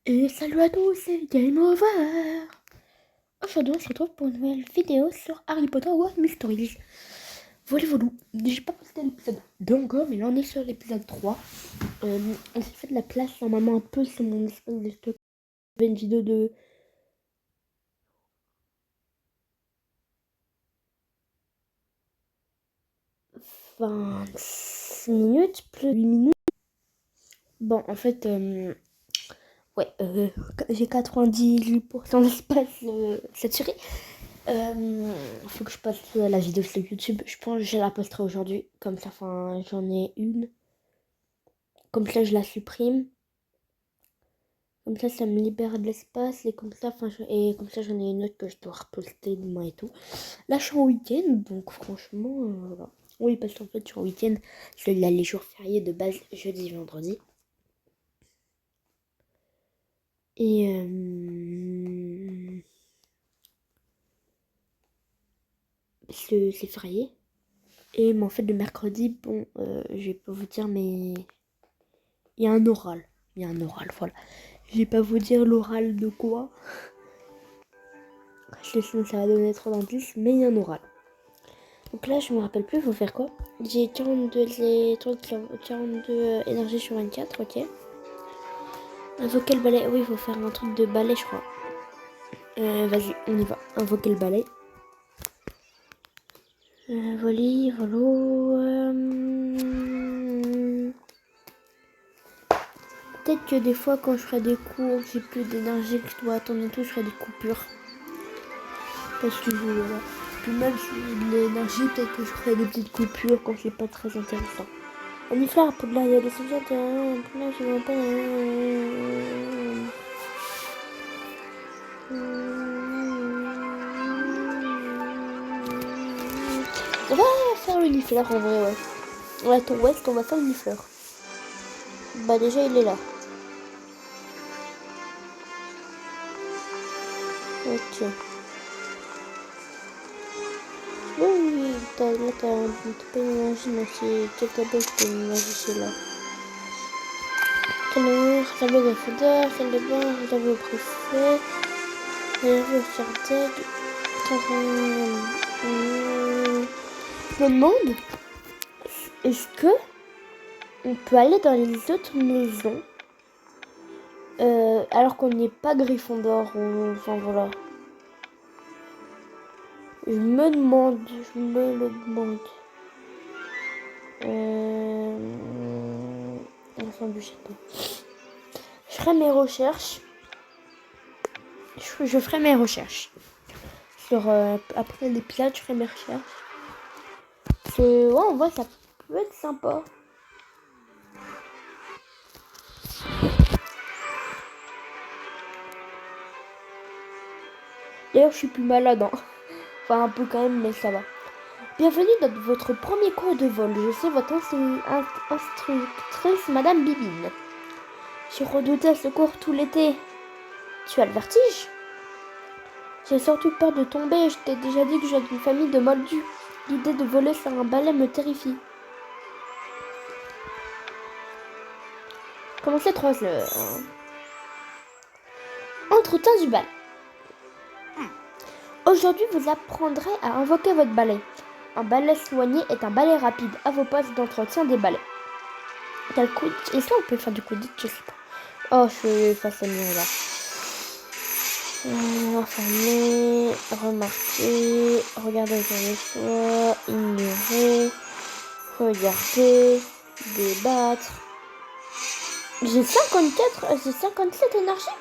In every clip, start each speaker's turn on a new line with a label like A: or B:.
A: Et salut à tous, c'est Game Over. Aujourd'hui, on se retrouve pour une nouvelle vidéo sur Harry Potter World Mysteries. Voilà, voilà. J'ai pas posté l'épisode 2 encore, mais là on est sur l'épisode 3. On s'est fait de la place normalement un peu sur mon espèce de stock. J'avais une vidéo de 26 minutes, plus 8 minutes. Bon, en fait, ouais, j'ai 98% d'espace cette série. Faut que je poste la vidéo sur YouTube. Je pense que je la posterai aujourd'hui. Comme ça, enfin, j'en ai une. Comme ça, je la supprime. Comme ça me libère de l'espace. Et comme ça, j'en ai une autre que je dois reposter demain et tout. Là, je suis en week-end. Donc, franchement, voilà. Oui, parce qu'en fait, je suis en week-end. C'est là les jours fériés de base, jeudi, vendredi. Et c'est férié. Et mais en fait, le mercredi, bon, je vais pas vous dire, mais il y a un oral. Il y a un oral, voilà. Je vais pas vous dire l'oral de quoi. Sinon, ça va donner trop d'indices, mais il y a un oral. Donc là, je me rappelle plus, il faut faire quoi. J'ai 42 énergie sur 24, ok. Invoquer le balai. Oui, il faut faire un truc de balai, je crois. Vas-y, on y va. Invoquer le balai. Voilà, voilà. Peut-être que des fois, quand je ferai des cours, j'ai plus d'énergie, que je dois attendre et tout, je ferai des coupures. Parce que voilà. Puis même si j'ai de l'énergie, peut-être que je ferai des petites coupures quand c'est pas très intéressant. On y fait pour là, il y a des sujets, pour là, je vois pas. On va faire l'unifleur en vrai, ouais. Ouais, ton West, on va faire l'unifleur. Bah, déjà, il est là. Ok. Oui, là, t'as pas une énergie, mais c'est quelqu'un d'autre qui a une énergie, c'est là. Calmeur, tableau de fodeur, salle de bain, tableau pressé, tableau cardiaque. Je me demande, est-ce que on peut aller dans les autres maisons alors qu'on n'est pas Gryffondor ou enfin voilà. Je me le demande. Enfin du château. Je ferai mes recherches. Je ferai mes recherches. Sur après l'épisode, je ferai mes recherches. Ouais, on voit ça peut être sympa. D'ailleurs, je suis plus malade, hein. Enfin, un peu quand même, mais ça va. Bienvenue dans votre premier cours de vol. Je suis votre instructrice, Madame Bibine. J'ai redouté à ce cours tout l'été. Tu as le vertige? J'ai surtout peur de tomber. Je t'ai déjà dit que j'ai une famille de moldus. L'idée de voler sur un balai me terrifie. Commencez 3 heures. Entretien du balai. Aujourd'hui, vous apprendrez à invoquer votre balai. Un balai soigné est un balai rapide à vos postes d'entretien des balais. Quel Quidditch. Est-ce qu'on peut faire du Quidditch? Je sais pas. Oh, je suis face à mur là. Informer, remarquer, regarder autour de soi, ignorer, regarder, débattre. J'ai 57 énergie.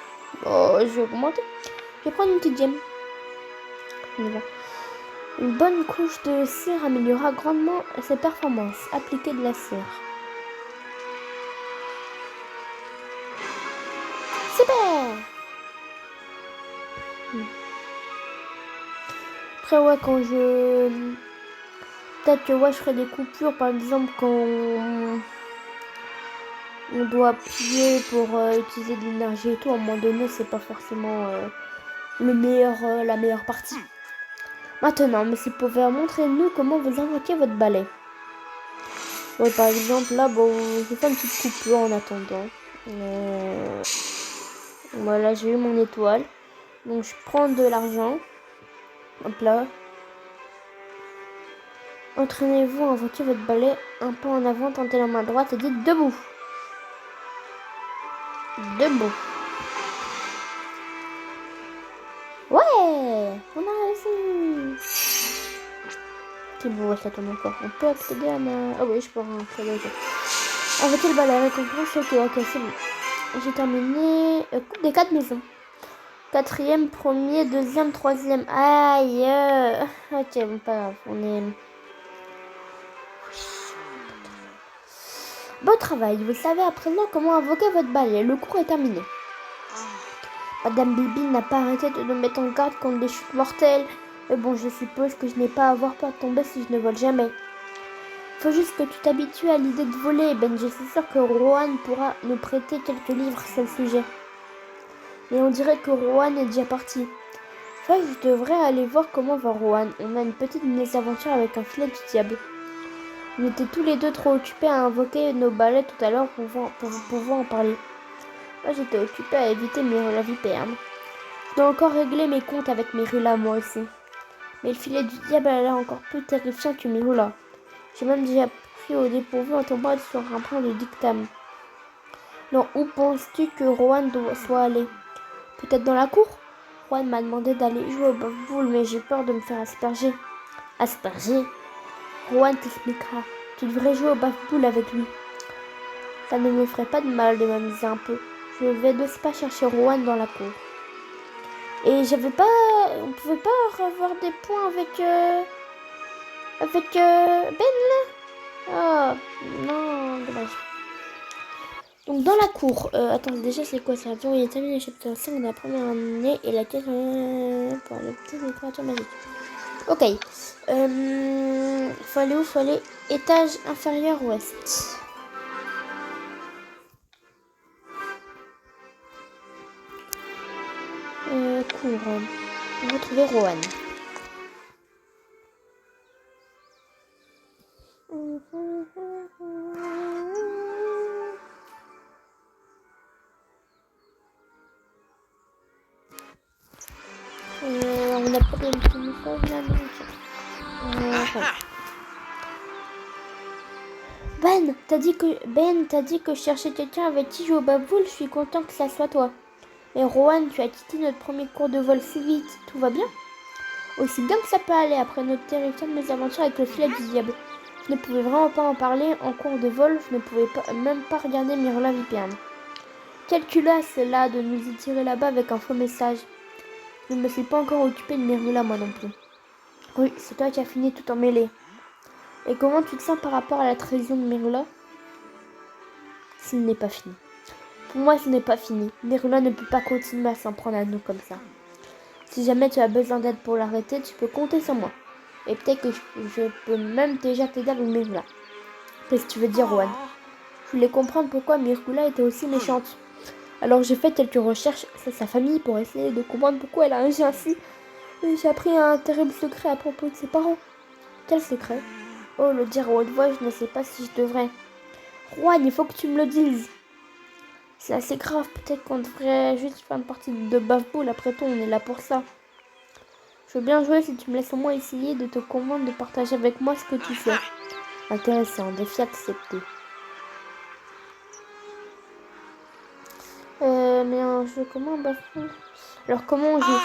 A: Oh, je vais augmenter. Je vais prendre une petite gemme. Une bonne couche de cire améliorera grandement ses performances. Appliquer de la cire. Super. Après, ouais, quand je... Peut-être que ouais, je ferai des coupures, par exemple, quand on doit appuyer pour utiliser de l'énergie et tout. À un moment donné, c'est pas forcément la meilleure partie. Maintenant, mais c'est pour montrer-nous comment vous invoquez votre balai. Ouais, par exemple, là, bon, je vais faire une petite coupure en attendant. Voilà, j'ai eu mon étoile. Donc je prends de l'argent. Hop là. Entraînez-vous, invoquez votre balai. Un pas en avant, tentez la main droite et dites debout. Debout. Ouais, on a réussi. Ok, bon, ça tombe encore. On peut accéder à ma... Ah oui, je peux accéder. Invoquer le balai, récompense. Ok, c'est bon. J'ai terminé. Coupe des 4 maisons. Quatrième, premier, deuxième, troisième. Aïe. Ok, bon, pas grave. On est... Bon travail. Vous savez à présent comment invoquer votre balai. Le cours est terminé. Madame Bibi n'a pas arrêté de nous mettre en garde contre les chutes mortelles. Mais bon, je suppose que je n'ai pas à avoir peur de tomber si je ne vole jamais. Faut juste que tu t'habitues à l'idée de voler, Ben. Je suis sûre que Rohan pourra nous prêter quelques livres sur le sujet. Et on dirait que Rohan est déjà parti. Enfin, je devrais aller voir comment va Rohan. On a une petite mésaventure avec un filet du diable. On était tous les deux trop occupés à invoquer nos balais tout à l'heure pour pouvoir en parler. Moi, j'étais occupée à éviter la vipère. Je dois encore régler mes comptes avec Mirula, moi aussi. Mais le filet du diable a l'air encore plus terrifiant que Mirula. J'ai même déjà pris au dépourvu en tombant sur un point de dictame. Alors, où penses-tu que Rohan soit allé? Peut-être dans la cour? Rohan m'a demandé d'aller jouer au bafboule, mais j'ai peur de me faire asperger. Asperger? Rohan t'expliquera. Tu devrais jouer au bafboule avec lui. Ça ne me ferait pas de mal de m'amuser un peu. Je vais de ce pas chercher Rohan dans la cour. Et j'avais pas... On pouvait pas avoir des points avec Ben là? Oh, non, dommage. Donc dans la cour, attends, déjà c'est quoi ça? Bon, il est terminé le chapitre 5 de la première année et la quête pour le petit des créatures magiques. Ok. Faut aller où? Faut aller étage inférieur ouest. Cour. On va trouver Rohan. On n'a pas de petit message là, donc... Ben, t'as dit que je cherchais quelqu'un avec qui jouer au bafboule. Je suis content que ça soit toi. Mais Rohan, tu as quitté notre premier cours de vol si vite. Tout va bien? Aussi bien que ça peut aller après notre terrifiante mésaventure avec le filet du diable. Je ne pouvais vraiment pas en parler en cours de vol. Je ne pouvais même pas regarder Mirla Viperne. Quelle culasse là de nous y tirer là-bas avec un faux message. Je ne me suis pas encore occupée de Mirla moi non plus. Oui, c'est toi qui as fini tout emmêlé. Et comment tu te sens par rapport à la trahison de Mirla? Ce n'est pas fini. Pour moi, ce n'est pas fini. Mirula ne peut pas continuer à s'en prendre à nous comme ça. Si jamais tu as besoin d'aide pour l'arrêter, tu peux compter sur moi. Et peut-être que je peux même déjà t'aider avec Mirula. Qu'est-ce que tu veux dire, Rohan? Je voulais comprendre pourquoi Mirula était aussi méchante. Alors j'ai fait quelques recherches sur sa famille pour essayer de comprendre pourquoi elle a agi ainsi. Et j'ai appris un terrible secret à propos de ses parents. Quel secret? Oh, le dire à haute voix, je ne sais pas si je devrais. Rohan, il faut que tu me le dises. C'est assez grave, peut-être qu'on devrait juste faire une partie de bafboule, après tout on est là pour ça. Je veux bien jouer si tu me laisses au moins essayer de te convaincre de partager avec moi ce que tu sais. Intéressant, défi accepté. Mais un jeu comment bafboule? Alors comment on joue?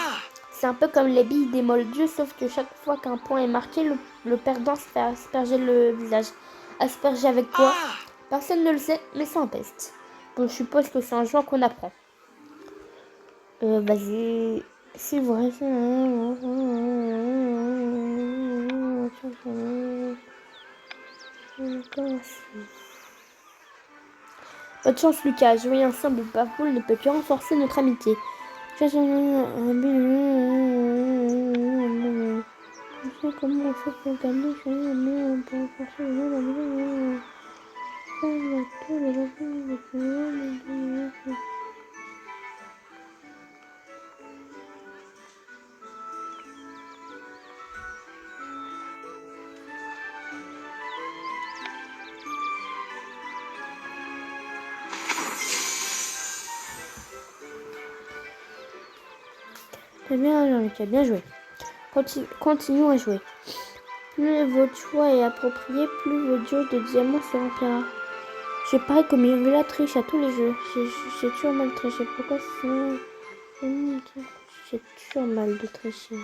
A: C'est un peu comme les billes des moldus, sauf que chaque fois qu'un point est marqué, le perdant se fait asperger le visage. Asperger avec quoi? Personne ne le sait, mais ça empeste. Bon, je suppose que c'est un jeu qu'on apprend. Vas-y. C'est vrai, c'est Pas de chance, Lucas. Jouer ensemble bafboule ne peut que renforcer notre amitié. Comment on fait pour gagner? T'as bien, Jean-Luc, bien joué. Continuons à jouer. Plus votre choix est approprié, plus votre jauge de diamants se remplira. Je parie que Mirula triche à tous les jeux. J'ai toujours mal triché. Pourquoi sinon... J'ai toujours mal de tricher.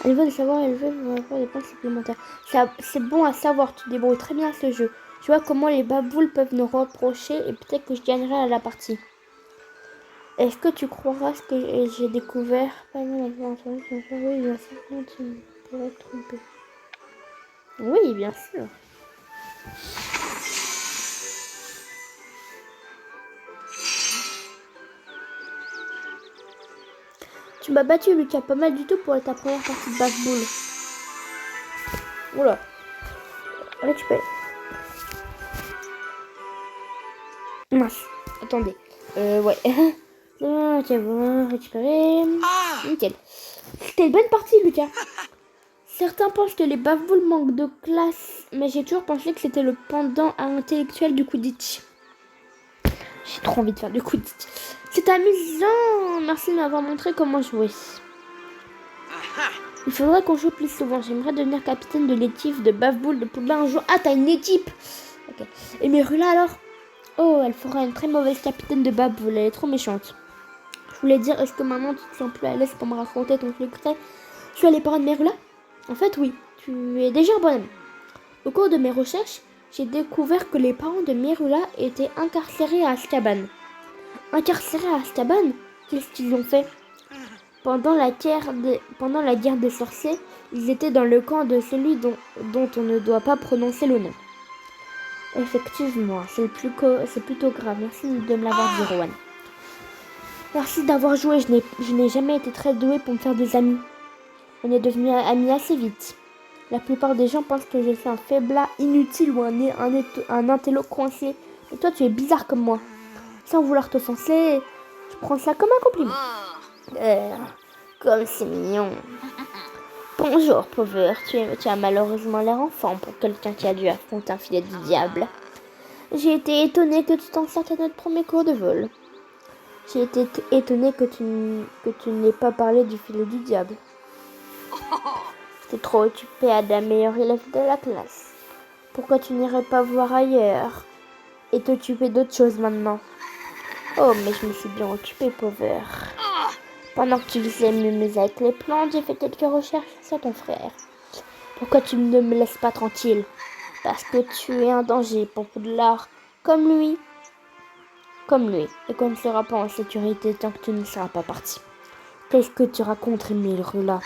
A: À niveau de savoir élever, vous avoir des points supplémentaires. C'est bon à savoir, tu débrouilles très bien à ce jeu. Je vois comment les baboules peuvent nous reprocher et peut-être que je gagnerai à la partie. Est-ce que tu croiras ce que j'ai découvert? Pas mal oui, bien sûr, tu pourrais te tromper. Oui, bien sûr. Tu m'as battu, Lucas, pas mal du tout pour ta première partie de basketball. Oula. Récupère. Mince. Attendez. Ouais. Tiens, bon, récupérer. Nickel. C'était une bonne partie, Lucas. Certains pensent que les bafoules manquent de classe, mais j'ai toujours pensé que c'était le pendant intellectuel du Quidditch. J'ai trop envie de faire du Quidditch. C'est amusant. Merci de m'avoir montré comment jouer. Il faudrait qu'on joue plus souvent. J'aimerais devenir capitaine de l'équipe de Bafboule de Poudlard un jour. Ah, t'as une équipe. Ok. Et Merula alors? Oh, elle fera une très mauvaise capitaine de Bafboule. Elle est trop méchante. Je voulais dire, est-ce que maintenant tu te sens plus à l'aise pour me raconter ton secret sur les parents de Merula? En fait, oui. Tu es déjà un bonhomme. Au cours de mes recherches, j'ai découvert que les parents de Merula étaient incarcérés à Azkaban. Incarcérés à Azkaban? Qu'est-ce qu'ils ont fait? Pendant la guerre des sorciers, ils étaient dans le camp de celui dont on ne doit pas prononcer le nom. Effectivement, c'est plutôt grave. Merci de me l'avoir dit, Rowan. Merci d'avoir joué. Je n'ai jamais été très douée pour me faire des amis. On est devenus amis assez vite. La plupart des gens pensent que je suis un faiblard inutile ou un intello coincé. Mais toi, tu es bizarre comme moi. Sans vouloir t'offenser, je prends ça comme un compliment. Comme c'est mignon. Bonjour, pauvre. Tu as malheureusement l'air enfant pour quelqu'un qui a dû affronter un filet du diable. J'ai été étonnée que tu t'en sortes à notre premier cours de vol. J'ai été étonnée que tu n'aies pas parlé du filet du diable. T'es trop occupée à la meilleure élève de la classe. Pourquoi tu n'irais pas voir ailleurs et t'occuper d'autres choses maintenant? Oh, mais je me suis bien occupée, pauvre. Pendant que tu faisais m'amuser avec les plantes, j'ai fait quelques recherches sur ton frère. Pourquoi tu ne me laisses pas tranquille? Parce que tu es un danger pour Poudlard, comme lui. Et qu'on ne sera pas en sécurité tant que tu ne seras pas parti. Qu'est-ce que tu racontes, Merula?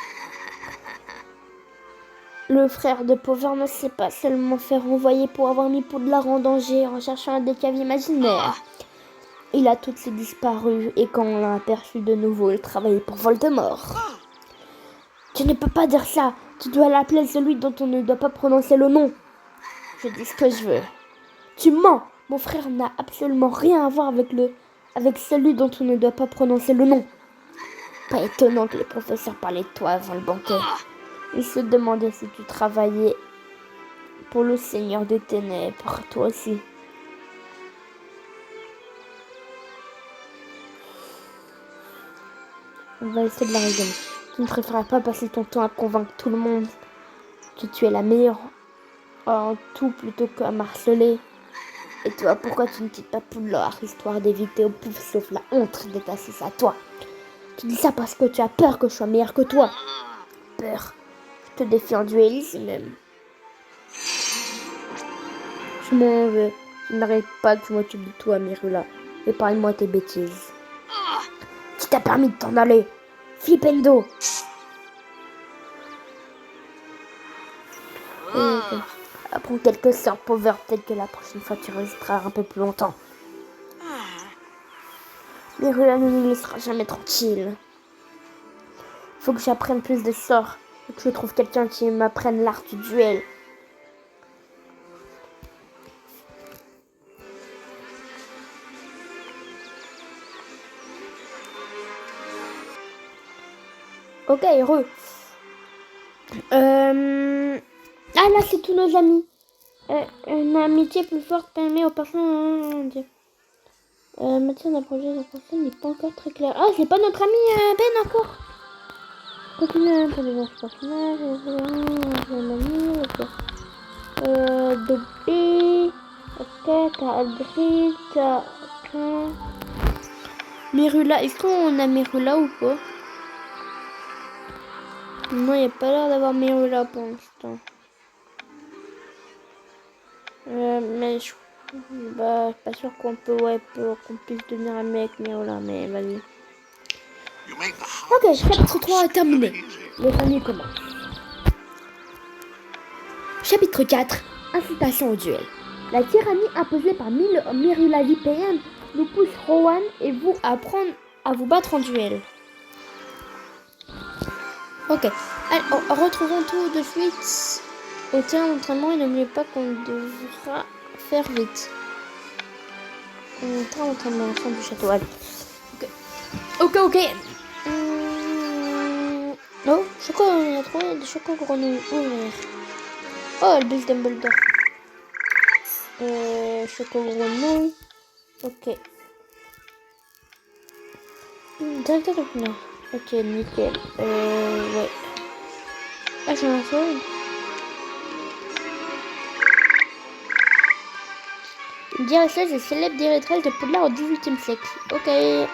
A: Le frère de Pauvre ne s'est pas seulement fait renvoyer pour avoir mis Poudlard en danger en cherchant un décave imaginaire. Il a tout de suite disparu et quand on l'a aperçu de nouveau, il travaillait pour Voldemort. Tu ne peux pas dire ça. Tu dois l'appeler celui dont on ne doit pas prononcer le nom. Je dis ce que je veux. Tu mens. Mon frère n'a absolument rien à voir avec celui dont on ne doit pas prononcer le nom. Pas étonnant que les professeurs parlaient de toi avant le banquet. Ils se demandaient si tu travaillais pour le Seigneur des Ténèbres, toi aussi. On va essayer de la raisonner. Tu ne préférerais pas passer ton temps à convaincre tout le monde que tu es la meilleure en tout plutôt qu'à marceler? Et toi, pourquoi tu ne quittes pas Poudlard, histoire d'éviter au pouf sauf la honte d'être assis à toi? Tu dis ça parce que tu as peur que je sois meilleure que toi. Peur. Je te défie en duel ici même. Je m'en vais. Je n'arrête pas que tu m'occupes de toi, Merula. Et parle-moi tes bêtises. Qui t'a permis de t'en aller? Flipendo. Apprends quelques sorts, pauvre. Peut-être que la prochaine fois tu résisteras un peu plus longtemps. Merula ne nous laissera jamais tranquille. Faut que j'apprenne plus de sorts. Faut que je trouve quelqu'un qui m'apprenne l'art du duel. Ok, heureux. Ah là, c'est tous nos amis. Une amitié plus forte permet aux personnes... Matière d'un projet de personne n'est pas encore très clair. Ah, c'est pas notre ami Ben encore. Continue un peu les autres personnages. Ok. De B. Ok, t'as Aldrid, t'as... Merula, est-ce qu'on a Merula ou pas? Non, il n'y a pas l'air d'avoir Merula pour l'instant. Mais je... Bah, pas sûr qu'on peut, ouais, qu'on puisse devenir ami avec Merula, mais vas-y. Ok, chapitre 3 est terminé. Les familles commencent. Chapitre 4. Incitation au duel. La tyrannie imposée par Merula l'IPM nous pousse Rowan et vous à apprendre à vous battre en duel. Ok, allez, retrouvons tout de suite au terrain d'entraînement et n'oubliez pas qu'on devra faire vite. Terrain d'entraînement au centre du château, allez. Ok. Oh, Choco, on a trouvé des Choco grenouilles ouverts. Oh, le bus Dumbledore. Choco grenouille. Ok. Directeur de couleur. Ok, nickel. Ouais. Ah, j'en ai fait une. Une directrice est célèbre directrice de Poudlard au XVIIIe siècle. Ok. Et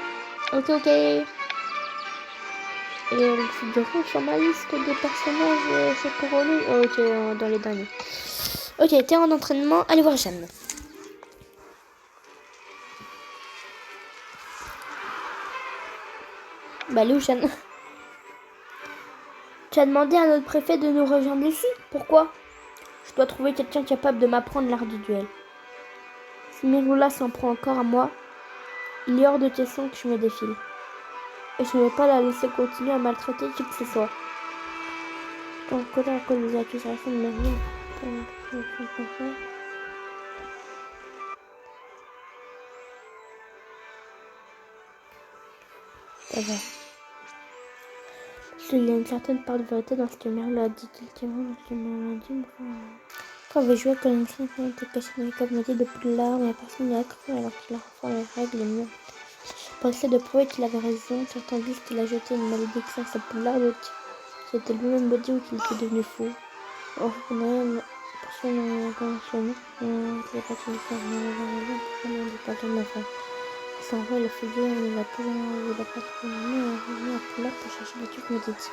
A: elle figure sur ma liste des personnages Choco-Grenouille. Ok, dans les derniers. Ok, terrain d'entraînement. Allez voir Jeanne. Bah, allez où Jeanne? Tu as demandé à notre préfet de nous rejoindre ici. Pourquoi? Je dois trouver quelqu'un capable de m'apprendre l'art du duel. Si Merula s'en prend encore à moi, il est hors de question que je me défile. Et je ne vais pas la laisser continuer à maltraiter qui que ce soit. En colère à cause des accusations de Merula. Ça va. Il y a une certaine part de vérité dans ce que Merla a dit. Quand on veut jouer comme une fille, on était caché dans les cabinettes de Poudlard, mais personne n'y a cru alors qu'il a refait les règles et mieux. Pour essayer de prouver qu'il avait raison, certains disent qu'il a jeté une malédiction sur Poudlard, d'autres c'était lui-même maudit ou qu'il était devenu fou. Or, on n'a rien personne n'a conventionné. Il a pas de faire, personne n'a dit pas de ma femme. Sans vrai, le figure, il a pas trouvé à Poudlard pour chercher les trucs maudits.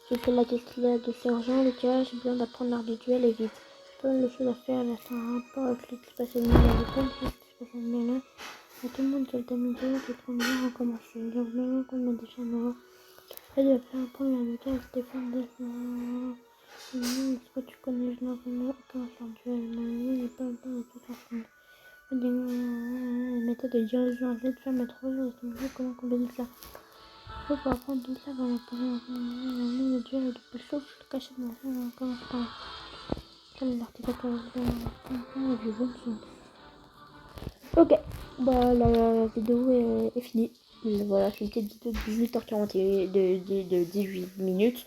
A: J'ai fait la qu'est-ce qu'il y a de si urgent, le tirage est bien d'apprendre l'art du duel et vite. Pas mal de choses à faire, là, c'est un rapport avec ce qui se passe à l'école, ce qui se passe à là. Il y a tout le monde qui a le amusé, qui est trop bien recommencer. Il y a vraiment qu'on a déjà mort. Elle doit faire un point à l'hôtel, Stéphane de est-ce que tu connais, je n'en connais aucun sur le duel, mais il n'est pas le temps de tout apprendre. La méthode de dire les gens, de faire mettre comment combiner ça. Faut pas apprendre tout ça dans la le duel de Pocho, je cache de mon frère encore un temps. Quel l'article du bon. Ok, bah la vidéo est finie. Voilà, c'est une petite vidéo de 18h41 de 18 minutes.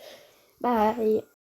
A: Bye.